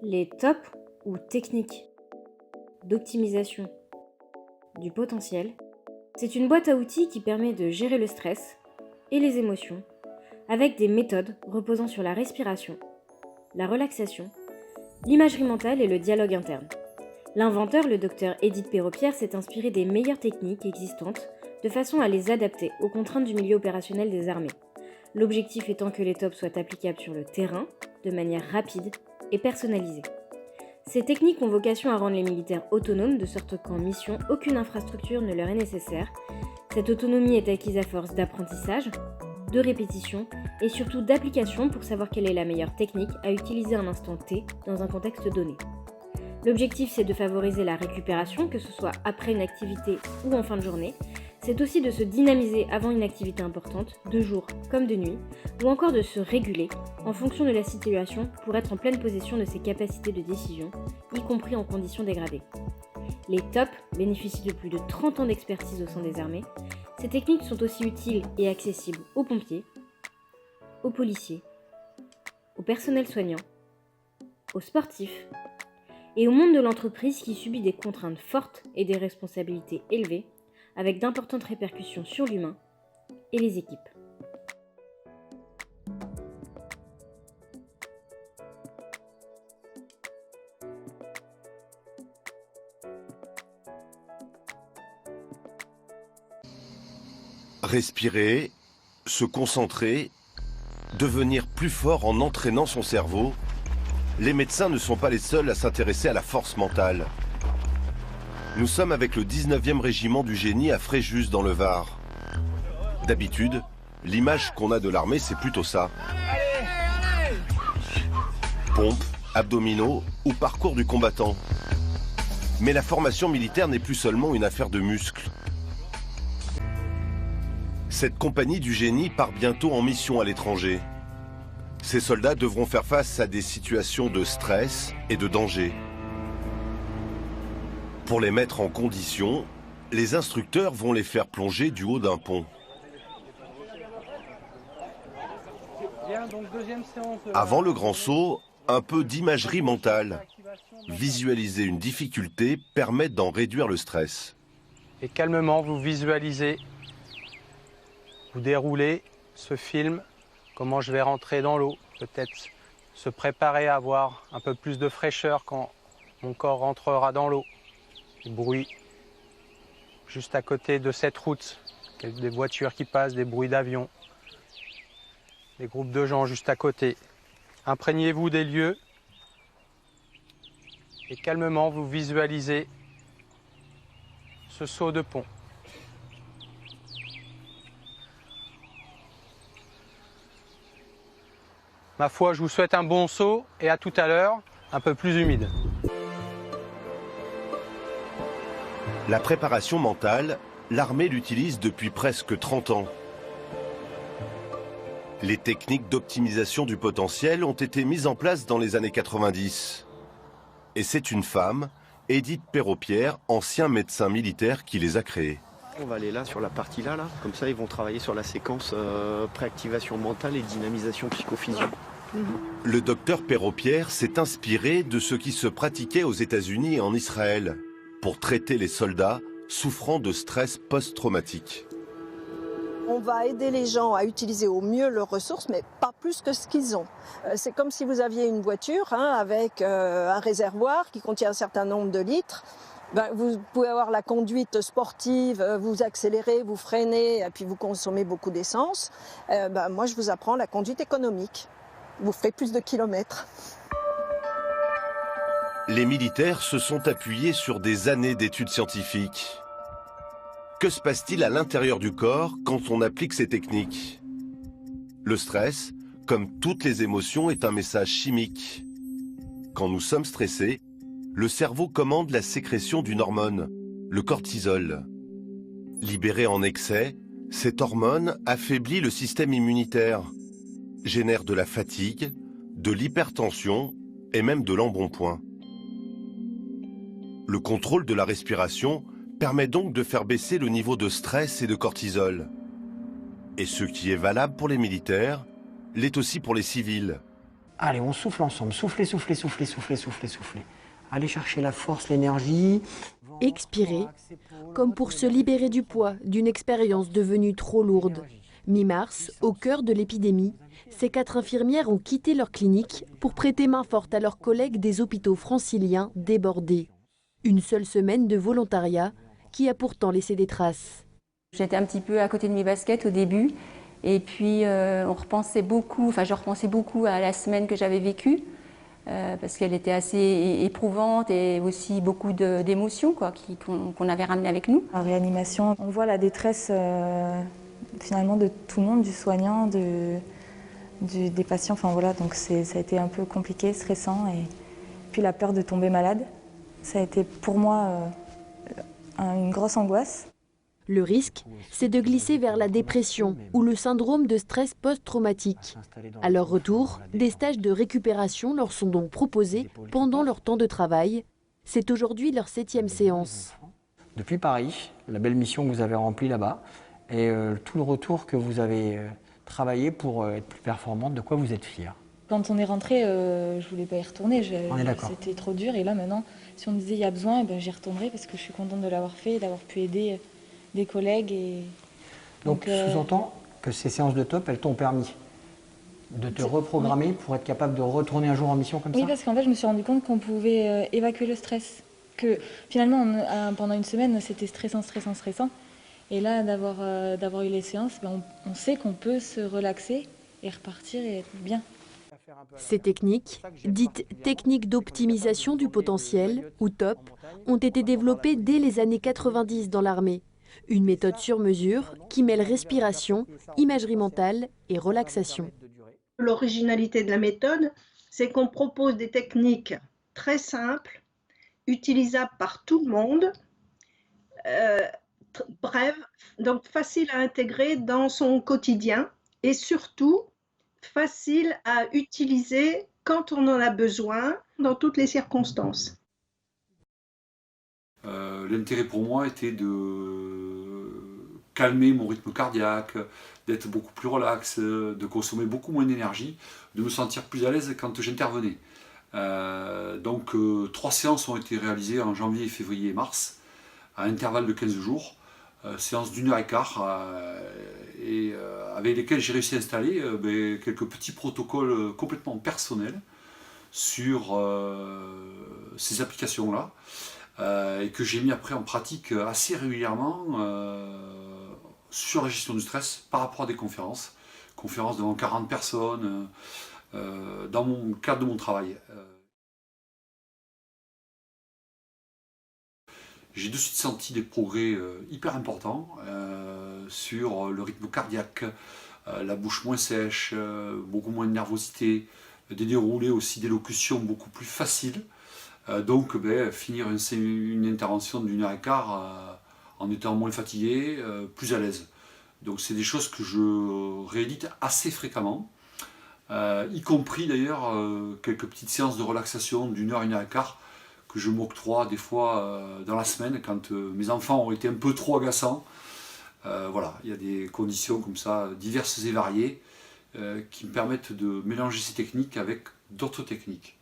Les TOP ou techniques d'optimisation du potentiel, c'est une boîte à outils qui permet de gérer le stress et les émotions avec des méthodes reposant sur la respiration, la relaxation, l'imagerie mentale et le dialogue interne. L'inventeur, le docteur Edith Perrault-Pierre, s'est inspiré des meilleures techniques existantes de façon à les adapter aux contraintes du milieu opérationnel des armées. L'objectif étant que les TOP soient applicables sur le terrain de manière rapide et personnalisée. Ces techniques ont vocation à rendre les militaires autonomes de sorte qu'en mission, aucune infrastructure ne leur est nécessaire. Cette autonomie est acquise à force d'apprentissage, de répétition et surtout d'application pour savoir quelle est la meilleure technique à utiliser à un instant T dans un contexte donné. L'objectif, c'est de favoriser la récupération, que ce soit après une activité ou en fin de journée. C'est aussi de se dynamiser avant une activité importante, de jour comme de nuit, ou encore de se réguler en fonction de la situation pour être en pleine possession de ses capacités de décision, y compris en conditions dégradées. Les TOP bénéficient de plus de 30 ans d'expertise au sein des armées. Ces techniques sont aussi utiles et accessibles aux pompiers, aux policiers, au personnel soignant, aux sportifs et au monde de l'entreprise qui subit des contraintes fortes et des responsabilités élevées, avec d'importantes répercussions sur l'humain et les équipes. Respirer, se concentrer, devenir plus fort en entraînant son cerveau, les médecins ne sont pas les seuls à s'intéresser à la force mentale. Nous sommes avec le 19e régiment du génie à Fréjus dans le Var. D'habitude, l'image qu'on a de l'armée, c'est plutôt ça. Pompes, abdominaux ou parcours du combattant. Mais la formation militaire n'est plus seulement une affaire de muscles. Cette compagnie du génie part bientôt en mission à l'étranger. Ces soldats devront faire face à des situations de stress et de danger. Pour les mettre en condition, les instructeurs vont les faire plonger du haut d'un pont. Avant le grand saut, un peu d'imagerie mentale. Visualiser une difficulté permet d'en réduire le stress. Et calmement, vous visualisez, vous déroulez ce film, comment je vais rentrer dans l'eau, peut-être se préparer à avoir un peu plus de fraîcheur quand mon corps rentrera dans l'eau. Des bruits juste à côté de cette route, des voitures qui passent, des bruits d'avions, des groupes de gens juste à côté. Imprégnez-vous des lieux et calmement vous visualisez ce saut de pont. Ma foi, je vous souhaite un bon saut et à tout à l'heure, un peu plus humide. La préparation mentale, l'armée l'utilise depuis presque 30 ans. Les techniques d'optimisation du potentiel ont été mises en place dans les années 90. Et c'est une femme, Edith Perrault-Pierre, ancien médecin militaire, qui les a créées. On va aller là, sur la partie là. Comme ça, ils vont travailler sur la séquence préactivation mentale et dynamisation psychophysio. Le docteur Perrault-Pierre s'est inspiré de ce qui se pratiquait aux États-Unis et en Israël pour traiter les soldats souffrant de stress post-traumatique. On va aider les gens à utiliser au mieux leurs ressources, mais pas plus que ce qu'ils ont. C'est comme si vous aviez une voiture avec un réservoir qui contient un certain nombre de litres. Vous pouvez avoir la conduite sportive, vous accélérez, vous freinez, et puis vous consommez beaucoup d'essence. Moi, je vous apprends la conduite économique. Vous ferez plus de kilomètres. Les militaires se sont appuyés sur des années d'études scientifiques. Que se passe-t-il à l'intérieur du corps quand on applique ces techniques? Le stress, comme toutes les émotions, est un message chimique. Quand nous sommes stressés, le cerveau commande la sécrétion d'une hormone, le cortisol. Libérée en excès, cette hormone affaiblit le système immunitaire, génère de la fatigue, de l'hypertension et même de l'embonpoint. Le contrôle de la respiration permet donc de faire baisser le niveau de stress et de cortisol. Et ce qui est valable pour les militaires l'est aussi pour les civils. Allez, on souffle ensemble. Soufflez, soufflez, soufflez, soufflez, soufflez, soufflez. Allez chercher la force, l'énergie. Expirer, comme pour se libérer du poids d'une expérience devenue trop lourde. Mi-mars, au cœur de l'épidémie, ces 4 infirmières ont quitté leur clinique pour prêter main forte à leurs collègues des hôpitaux franciliens débordés. Une seule semaine de volontariat qui a pourtant laissé des traces. J'étais un petit peu à côté de mes baskets au début et puis je repensais beaucoup à la semaine que j'avais vécue parce qu'elle était assez éprouvante et aussi beaucoup d'émotions qu'on avait ramenées avec nous. En réanimation, on voit la détresse finalement de tout le monde, du soignant, des patients. Enfin voilà, donc ça a été un peu compliqué, stressant et puis la peur de tomber malade. Ça a été pour moi une grosse angoisse. Le risque, c'est de glisser vers la dépression ou le syndrome de stress post-traumatique. À leur retour, des stages de récupération leur sont donc proposés pendant leur temps de travail. C'est aujourd'hui leur 7e séance. Depuis Paris, la belle mission que vous avez remplie là-bas et tout le retour que vous avez travaillé pour être plus performante, de quoi vous êtes fière? Quand on est rentré, je voulais pas y retourner. C'était trop dur et là maintenant, si on me disait il y a besoin, j'y retournerai parce que je suis contente de l'avoir fait et d'avoir pu aider des collègues. Donc sous-entend que ces séances de top, elles t'ont permis de te reprogrammer pour être capable de retourner un jour en mission comme ça? Oui, parce qu'en fait, je me suis rendu compte qu'on pouvait évacuer le stress. Que finalement, pendant une semaine, c'était stressant. Et là, d'avoir eu les séances, on sait qu'on peut se relaxer et repartir et être bien. Ces techniques, dites techniques d'optimisation du potentiel, ou TOP, ont été développées dès les années 90 dans l'armée. Une méthode sur mesure qui mêle respiration, imagerie mentale et relaxation. L'originalité de la méthode, c'est qu'on propose des techniques très simples, utilisables par tout le monde, brèves, donc faciles à intégrer dans son quotidien et surtout facile à utiliser quand on en a besoin, dans toutes les circonstances. L'intérêt pour moi était de calmer mon rythme cardiaque, d'être beaucoup plus relax, de consommer beaucoup moins d'énergie, de me sentir plus à l'aise quand j'intervenais. Donc 3 séances ont été réalisées en janvier, février et mars, à intervalles de 15 jours, séances d'1h15, avec lesquelles j'ai réussi à installer quelques petits protocoles complètement personnels sur ces applications-là, et que j'ai mis après en pratique assez régulièrement sur la gestion du stress par rapport à des conférences devant 40 personnes, dans le cadre de mon travail. J'ai de suite senti des progrès hyper importants sur le rythme cardiaque, la bouche moins sèche, beaucoup moins de nervosité, des déroulés aussi d'élocution beaucoup plus faciles. Donc finir une intervention d'1h15 en étant moins fatigué, plus à l'aise. Donc c'est des choses que je réédite assez fréquemment, y compris d'ailleurs quelques petites séances de relaxation d'1h, 1h15 que je m'octroie des fois dans la semaine quand mes enfants ont été un peu trop agaçants. Voilà, il y a des conditions comme ça diverses et variées qui me permettent de mélanger ces techniques avec d'autres techniques.